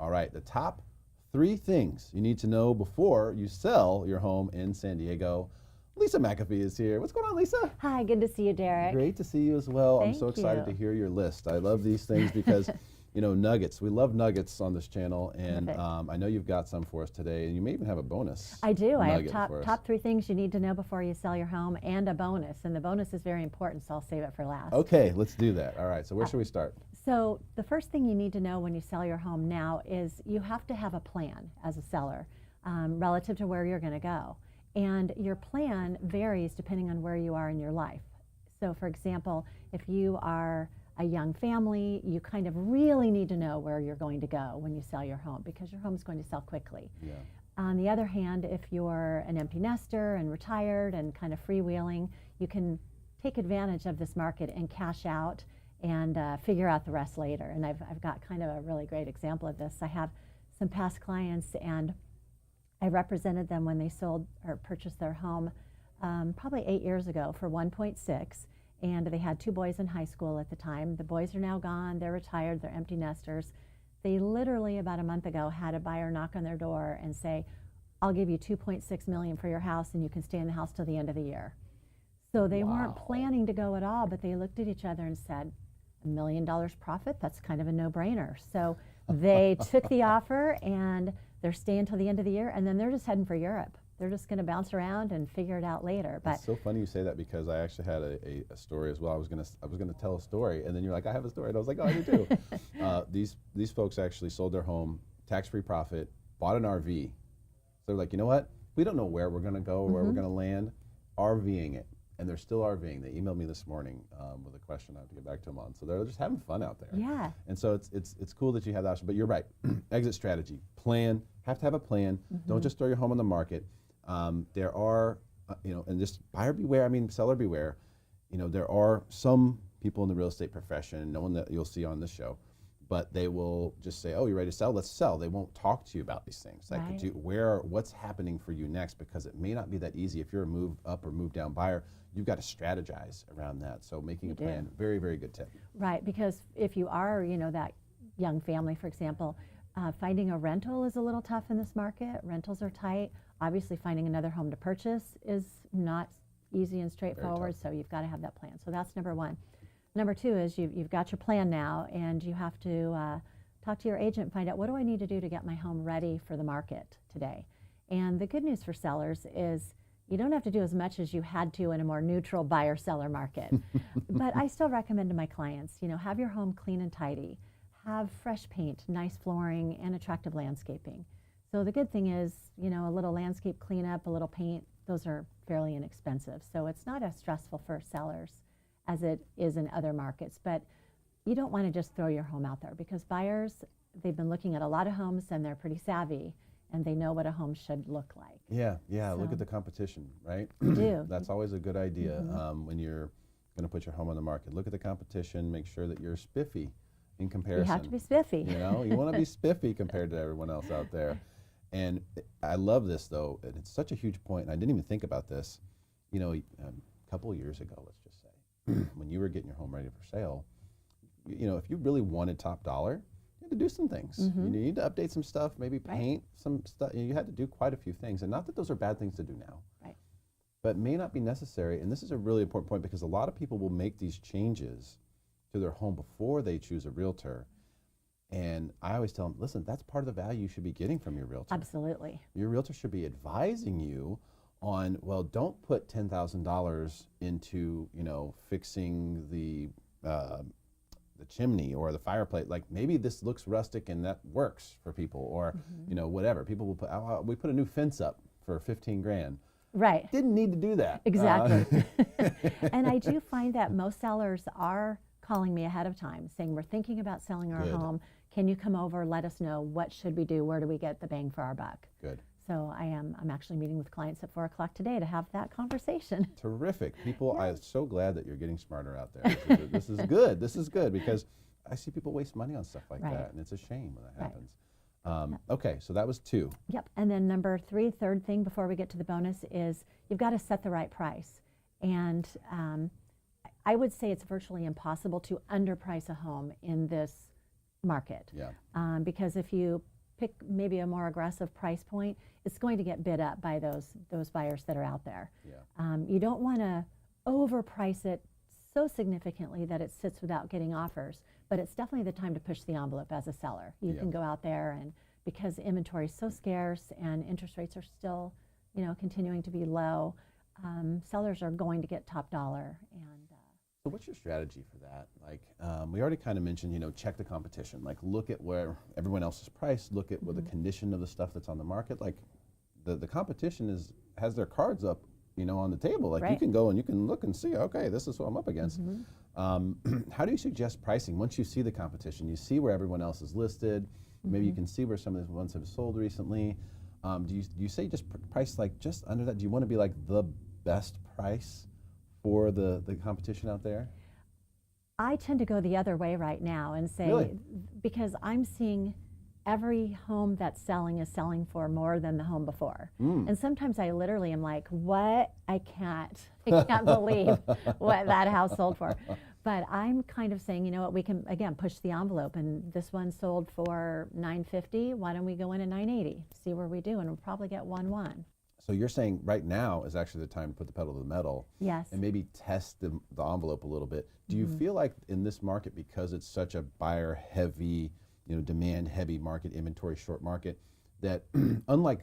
All right, the top 3 things you need to know before you sell your home in San Diego. Lisa McAfee is here. What's going on, Lisa? Hi, good to see you, Derrick. Great to see you as well. I'm Thank so excited you. to hear your list. I love these things because, you know, nuggets. We love nuggets on this channel, and Perfect. I know you've got some for us today, and you may even have a bonus. I do. I have nugget for us. top 3 things you need to know before you sell your home, and a bonus. And the bonus is very important, so I'll save it for last. Okay, let's do that. All right, so where should we start? So the first thing you need to know when you sell your home now is you have to have a plan as a seller relative to where you're going to go. And your plan varies depending on where you are in your life. So for example, if you are a young family, you kind of really need to know where you're going to go when you sell your home, because your home is going to sell quickly. Yeah. On the other hand, if you're an empty nester and retired and kind of freewheeling, you can take advantage of this market and cash out and figure out the rest later. And I've got kind of a really great example of this. I have some past clients, and I represented them when they sold or purchased their home probably 8 years ago for 1.6, and they had 2 boys in high school at the time. The boys are now gone, they're retired, they're empty nesters. They literally about a month ago had a buyer knock on their door and say, I'll give you $2.6 million for your house and you can stay in the house till the end of the year. So they weren't planning to go at all, but they looked at each other and said, $1 million profit, that's kind of a no-brainer. So they took the offer, and they're staying till the end of the year, and then they're just heading for Europe. They're just going to bounce around and figure it out later. But it's so funny you say that, because I actually had a story as well. I was gonna tell a story, and then you're like, I have a story, and I was like, oh, I do too. These folks actually sold their home, tax-free profit, bought an RV. So they're like, you know what? We don't know where we're gonna go or where we're gonna land. RVing it. And they're still RVing. They emailed me this morning with a question I have to get back to them on. So they're just having fun out there. yeah, And so it's cool that you have that option. But you're right. Exit strategy, plan. Have to have a plan. Don't just throw your home on the market. There are, you know, and just buyer beware. I mean, seller beware. You know, there are some people in the real estate profession, no one that you'll see on this show, but they will just say, oh, you ready to sell? Let's sell. They won't talk to you about these things. Like, Right. what's happening for you next? Because it may not be that easy. If you're a move up or move down buyer, you've got to strategize around that. So making a plan, very, very good tip. right. Because if you are, you know, that young family, for example, finding a rental is a little tough in this market. Rentals are tight. Obviously, finding another home to purchase is not easy and straightforward, so you've got to have that plan. So that's number 1. Number 2 is you've got your plan now, and you have to talk to your agent and find out, what do I need to do to get my home ready for the market today? And the good news for sellers is you don't have to do as much as you had to in a more neutral buyer-seller market. But I still recommend to my clients, you know, have your home clean and tidy, have fresh paint, nice flooring, and attractive landscaping. So the good thing is, you know, a little landscape cleanup, a little paint, those are fairly inexpensive. So it's not as stressful for sellers as it is in other markets. But you don't want to just throw your home out there, because buyers, they've been looking at a lot of homes and they're pretty savvy, and they know what a home should look like. Yeah, look So- at the competition, right? You do. That's always a good idea when you're going to put your home on the market. Look at the competition, make sure that you're spiffy in comparison. You have to be spiffy. You know, you want to be spiffy compared to everyone else out there. And I love this, though, and it's such a huge point, and I didn't even think about this. You know, a couple years ago, let's just say, when you were getting your home ready for sale, you know, if you really wanted top dollar, you had to do some things. You need to update some stuff, maybe paint some stuff. You had to do quite a few things, and not that those are bad things to do now, Right. but may not be necessary. And this is a really important point, because a lot of people will make these changes to their home before they choose a realtor. And I always tell them, listen, that's part of the value you should be getting from your realtor. Absolutely. Your realtor should be advising you on, well, don't put $10,000 into, you know, fixing the chimney or the fireplace. Like, maybe this looks rustic and that works for people, or you know, whatever. People will put, we put a new fence up for 15 grand. Right. Didn't need to do that. Exactly. And I do find that most sellers are calling me ahead of time saying, we're thinking about selling our Good. home. Can you come over? Let us know, what should we do? Where do we get the bang for our buck? Good. So I'm actually meeting with clients at 4 o'clock today to have that conversation. Terrific. People, I'm so glad that you're getting smarter out there. This is good. This is good, because I see people waste money on stuff like that, and it's a shame when that happens. Okay, so that was 2. Yep. And then number 3, third thing before we get to the bonus, is you've got to set the right price. And I would say it's virtually impossible to underprice a home in this market. Yeah. Because if you pick maybe a more aggressive price point, it's going to get bid up by those buyers that are out there. Yeah. You don't want to overprice it so significantly that it sits without getting offers, but it's definitely the time to push the envelope as a seller. You Yeah. can go out there, and because inventory is so scarce and interest rates are still, continuing to be low, sellers are going to get top dollar. And So what's your strategy for that? Like, we already kind of mentioned, check the competition. Like, look at where everyone else is priced. Look at what the condition of the stuff that's on the market. Like, the competition has their cards up, on the table. Like, you Right. can go and you can look and see, okay, this is what I'm up against. How do you suggest pricing once you see the competition? You see where everyone else is listed. Maybe you can see where some of the ones have sold recently. Do you say just price like just under that? Do you want to be like the best price for the competition out there? I tend to go the other way right now and say, Really? because I'm seeing every home that's selling is selling for more than the home before. And sometimes I literally am like, what? I can't believe what that house sold for. But I'm kind of saying, you know what, we can, again, push the envelope. And this one sold for $950. Why don't we go in at $980? See where we do, and we'll probably get 1-1. So you're saying right now is actually the time to put the pedal to the metal. Yes. And maybe test the envelope a little bit. Do you feel like in this market, because it's such a buyer heavy, demand heavy market, inventory short market, that unlike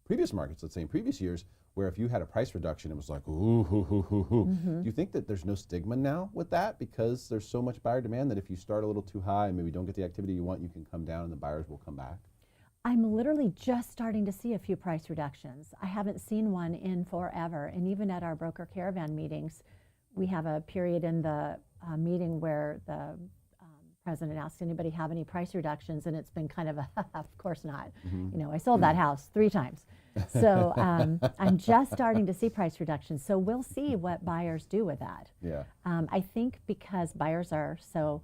previous markets, let's say in previous years, where if you had a price reduction, it was like, ooh, hoo, hoo, hoo, hoo. Do you think that there's no stigma now with that because there's so much buyer demand that if you start a little too high and maybe don't get the activity you want, you can come down and the buyers will come back? I'm literally just starting to see a few price reductions. I haven't seen one in forever. And even at our broker caravan meetings, we have a period in the meeting where the president asks anybody have any price reductions, and it's been kind of a, of course not. I sold that house 3 times. So I'm just starting to see price reductions. So we'll see what buyers do with that. Yeah. I think because buyers are so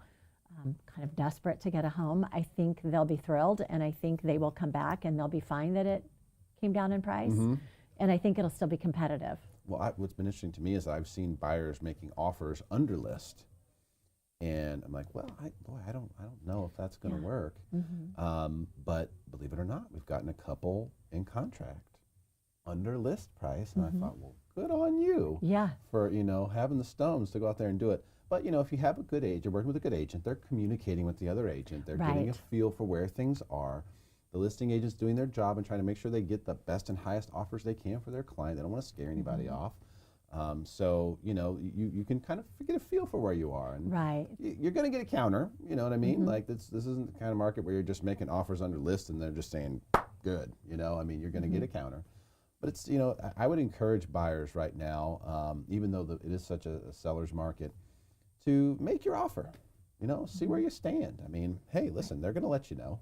kind of desperate to get a home, I think they'll be thrilled, and I think they will come back and they'll be fine that it came down in price. And I think it'll still be competitive. Well, what's been interesting to me is I've seen buyers making offers under list, and I'm like, well, I don't know if that's going to work. But believe it or not, we've gotten a couple in contract under list price, and I thought, well, good on you. Yeah. For having the stones to go out there and do it. But if you have a good agent, you're working with a good agent, they're communicating with the other agent, they're getting a Right. feel for where things are. The listing agent's doing their job and trying to make sure they get the best and highest offers they can for their client. They don't want to scare anybody off. So you can kind of get a feel for where you are, and Right. you're going to get a counter. You know what I mean? Like this isn't the kind of market where you're just making offers under list and they're just saying good. You're going to get a counter. But it's I would encourage buyers right now, even though it is such a seller's market, to make your offer. See where you stand. I mean, hey, listen, they're going to let you know.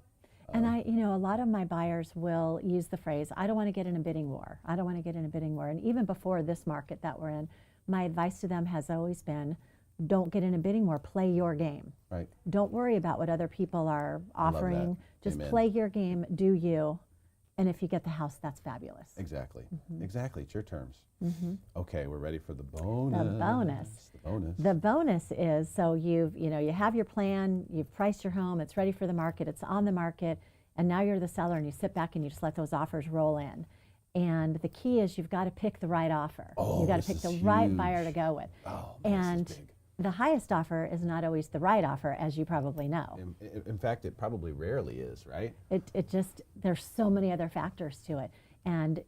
And a lot of my buyers will use the phrase, I don't want to get in a bidding war. I don't want to get in a bidding war. And even before this market that we're in, my advice to them has always been, don't get in a bidding war, play your game. Right. Don't worry about what other people are offering. Just Amen. play your game, do you. And if you get the house, that's fabulous. Exactly. Exactly. It's your terms. Okay, we're ready for the bonus. The bonus. The bonus. The bonus is, so you have your plan, you've priced your home, it's ready for the market, it's on the market, and now you're the seller and you sit back and you just let those offers roll in. And the key is you've got to pick the right offer. Oh, You've got to this pick is the right huge. buyer to go with. Oh, man, And this is big. the highest offer is not always the right offer, as you probably know. In fact, it probably rarely is, right? It just, there's so many other factors to it. And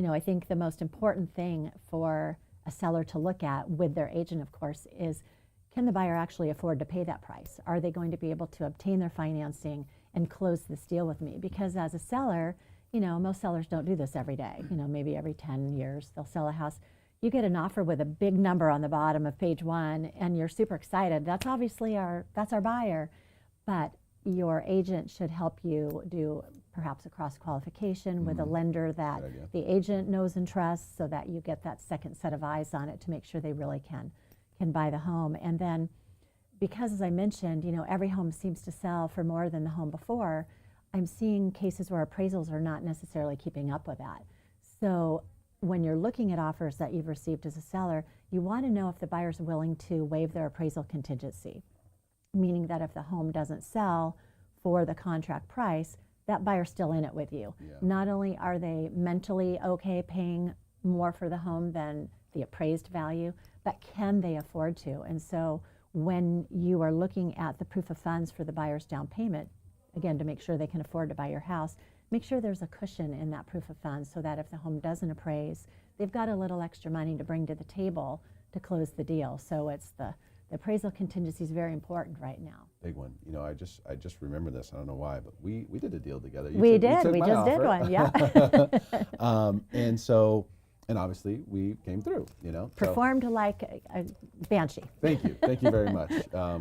I think the most important thing for a seller to look at with their agent, of course, is can the buyer actually afford to pay that price? Are they going to be able to obtain their financing and close this deal with me? Because as a seller, most sellers don't do this every day. Maybe every 10 years they'll sell a house. You get an offer with a big number on the bottom of page 1 and you're super excited. That's obviously that's our buyer, but your agent should help you do perhaps a cross qualification with a lender that the agent knows and trusts, so that you get that second set of eyes on it to make sure they really can buy the home. And then, because as I mentioned, every home seems to sell for more than the home before, I'm seeing cases where appraisals are not necessarily keeping up with that. So when you're looking at offers that you've received as a seller, you want to know if the buyer's willing to waive their appraisal contingency. meaning that if the home doesn't sell for the contract price, that buyer's still in it with you. Yeah. Not only are they mentally okay paying more for the home than the appraised value, but can they afford to? And so when you are looking at the proof of funds for the buyer's down payment, again, to make sure they can afford to buy your house, make sure there's a cushion in that proof of funds so that if the home doesn't appraise, they've got a little extra money to bring to the table to close the deal. So it's the appraisal contingency is very important right now. Big one. You know, I just remember this. I don't know why, but we did a deal together. We did. We my just did offer. one. Yeah. And so, and obviously we came through. You know, Performed like a banshee. Thank you. Thank you very much.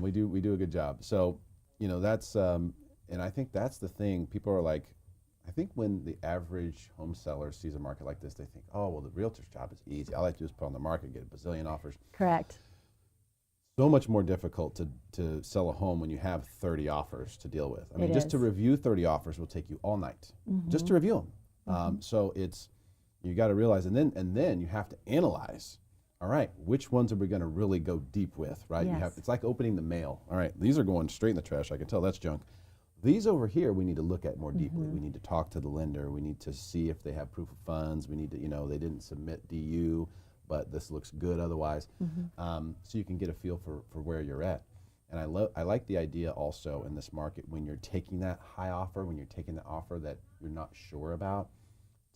We do a good job. So, you know, that's and I think that's the thing. People are like, I think when the average home seller sees a market like this, they think, oh, well, the realtor's job is easy. All I have to do is put on the market, get a bazillion offers. Correct. So much more difficult to sell a home when you have 30 offers to deal with. I mean, just to review 30 offers will take you all night, just to review them. So it's, you got to realize, and then you have to analyze. All right, which ones are we going to really go deep with, right? Yes. It's like opening the mail. All right, these are going straight in the trash. I can tell that's junk. These over here, we need to look at more deeply. We need to talk to the lender. We need to see if they have proof of funds. We need to, you know, they didn't submit DU, but this looks good otherwise. So you can get a feel for where you're at. And I like the idea also in this market when you're taking that high offer, when you're taking the offer that you're not sure about,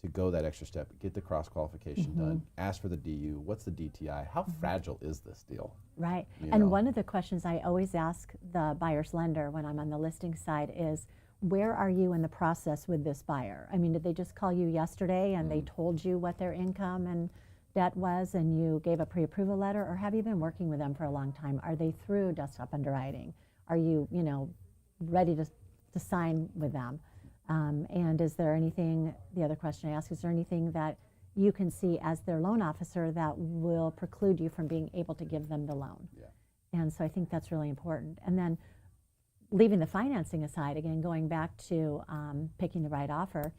to go that extra step, get the cross qualification done, ask for the DU, what's the DTI, how fragile is this deal? Right. You And know? one of the questions I always ask the buyer's lender when I'm on the listing side is, where are you in the process with this buyer? I mean, did they just call you yesterday and they told you what their income and debt was and you gave a pre-approval letter, or have you been working with them for a long time? Are they through desktop underwriting? Are you, you know, ready to sign with them? And is there anything, the other question I ask, is there anything that you can see as their loan officer that will preclude you from being able to give them the loan? Yeah. And so I think that's really important. And then leaving the financing aside, again, going back to picking the right offer,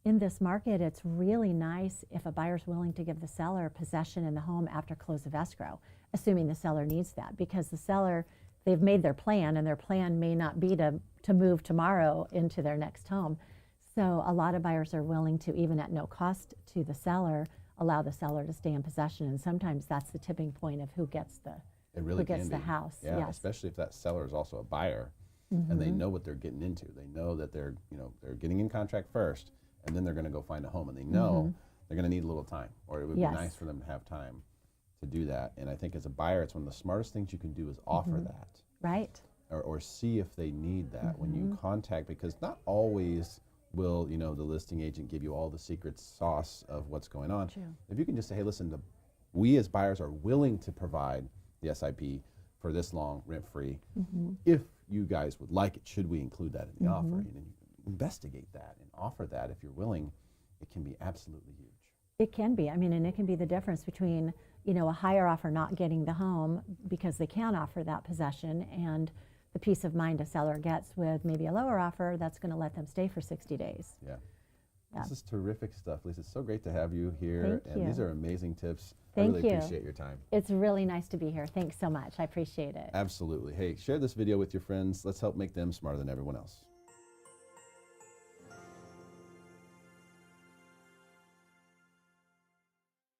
in this market, it's really nice if a buyer's willing to give the seller possession in the home after close of escrow, assuming the seller needs that, because the seller, they've made their plan, and their plan may not be to move tomorrow into their next home. So a lot of buyers are willing to, even at no cost to the seller, allow the seller to stay in possession, and sometimes that's the tipping point of who gets the house. Yeah, yes. especially if that seller is also a buyer and they know what they're getting into. They know that they're getting in contract first, and then they're going to go find a home, and they know they're going to need a little time, or it would be nice for them to have time to do that. And I think as a buyer, it's one of the smartest things you can do is offer that. Right. Or see if they need that when you contact, because not always will, you know, the listing agent give you all the secret sauce of what's going on. True. If you can just say, hey, listen, we as buyers are willing to provide the SIP for this long, rent-free. If you guys would like it, should we include that in the offer? And then you investigate that and offer that if you're willing. It can be absolutely huge. It can be. I mean, and it can be the difference between, you know, a higher offer not getting the home because they can't offer that possession, and the peace of mind a seller gets with maybe a lower offer that's going to let them stay for 60 days. Yeah. This is terrific stuff, Lisa. It's so great to have you here. Thank you. These are amazing tips. Thank I really you. appreciate your time. It's really nice to be here. Thanks so much. I appreciate it. Absolutely. Hey, share this video with your friends. Let's help make them smarter than everyone else.